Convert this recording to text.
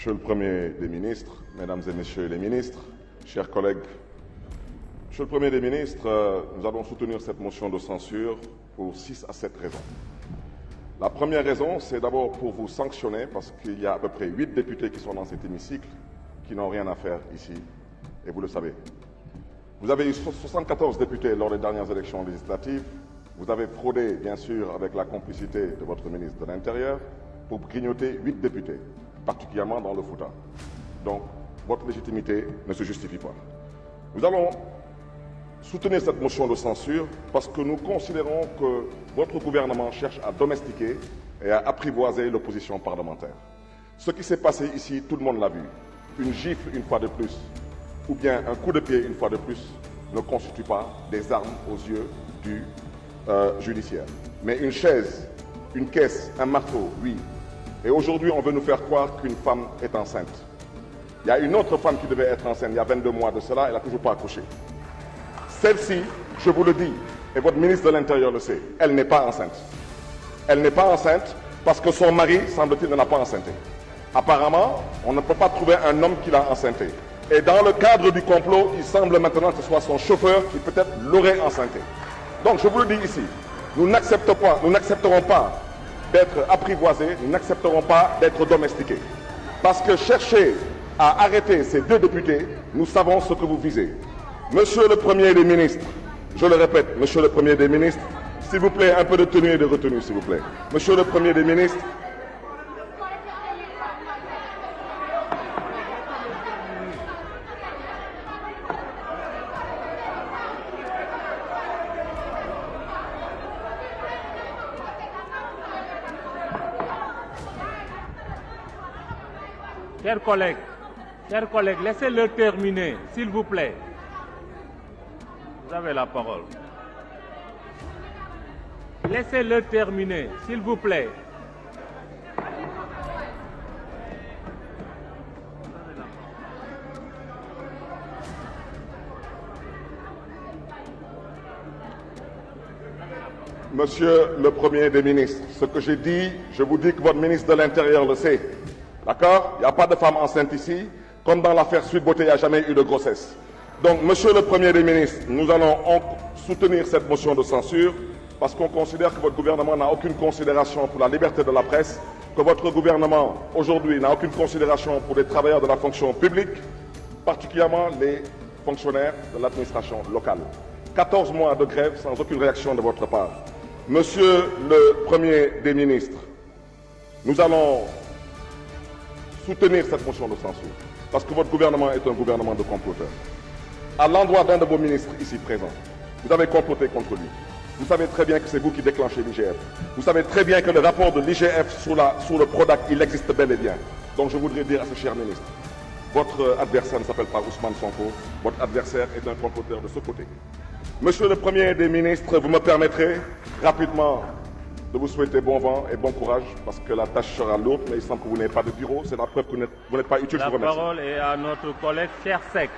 Monsieur le Premier des ministres, Mesdames et Messieurs les ministres, chers collègues, Monsieur le Premier des ministres, nous allons soutenir cette motion de censure pour 6 à 7 raisons. La première raison, c'est d'abord pour vous sanctionner, parce qu'il y a à peu près 8 députés qui sont dans cet hémicycle, qui n'ont rien à faire ici, et vous le savez. Vous avez eu 74 députés lors des dernières élections législatives. Vous avez fraudé, bien sûr, avec la complicité de votre ministre de l'Intérieur, pour grignoter 8 députés, particulièrement dans le Fouta. Donc, votre légitimité ne se justifie pas. Nous allons soutenir cette motion de censure parce que nous considérons que votre gouvernement cherche à domestiquer et à apprivoiser l'opposition parlementaire. Ce qui s'est passé ici, tout le monde l'a vu. Une gifle une fois de plus, ou bien un coup de pied une fois de plus, ne constitue pas des armes aux yeux du judiciaire. Mais une chaise, une caisse, un marteau, oui. Et aujourd'hui, on veut nous faire croire qu'une femme est enceinte. Il y a une autre femme qui devait être enceinte il y a 22 mois de cela, elle n'a toujours pas accouché. Celle-ci, je vous le dis, et votre ministre de l'Intérieur le sait, elle n'est pas enceinte. Elle n'est pas enceinte parce que son mari, semble-t-il, ne l'a pas enceinté. Apparemment, on ne peut pas trouver un homme qui l'a enceinté. Et dans le cadre du complot, il semble maintenant que ce soit son chauffeur qui peut-être l'aurait enceinté. Donc je vous le dis ici, nous n'accepterons pas d'être apprivoisés, nous n'accepterons pas d'être domestiqués. Parce que chercher à arrêter ces 2 députés, nous savons ce que vous visez. Monsieur le Premier des ministres, je le répète, Monsieur le Premier des ministres, s'il vous plaît, un peu de tenue et de retenue, s'il vous plaît. Monsieur le Premier des ministres, Chers collègues, laissez-le terminer, s'il vous plaît. Vous avez la parole. Laissez-le terminer, s'il vous plaît. Monsieur le Premier des ministres, ce que j'ai dit, je vous dis que votre ministre de l'Intérieur le sait. D'accord? Il n'y a pas de femme enceinte ici. Comme dans l'affaire Sweet Beauté, il n'y a jamais eu de grossesse. Donc, Monsieur le Premier des ministres, nous allons soutenir cette motion de censure parce qu'on considère que votre gouvernement n'a aucune considération pour la liberté de la presse, que votre gouvernement, aujourd'hui, n'a aucune considération pour les travailleurs de la fonction publique, particulièrement les fonctionnaires de l'administration locale. 14 mois de grève sans aucune réaction de votre part. Monsieur le Premier des ministres, nous allons soutenir cette motion de censure, parce que votre gouvernement est un gouvernement de comploteurs. À l'endroit d'un de vos ministres ici présents, vous avez comploté contre lui. Vous savez très bien que c'est vous qui déclenchez l'IGF. Vous savez très bien que le rapport de l'IGF sur le PRODAC, il existe bel et bien. Donc je voudrais dire à ce cher ministre, votre adversaire ne s'appelle pas Ousmane Sonko, votre adversaire est un comploteur de ce côté. Monsieur le Premier des ministres, vous me permettrez rapidement de vous souhaiter bon vent et bon courage parce que la tâche sera lourde, mais il semble que vous n'avez pas de bureau. C'est la preuve que vous n'êtes pas utile. La parole est à notre collègue Chersek.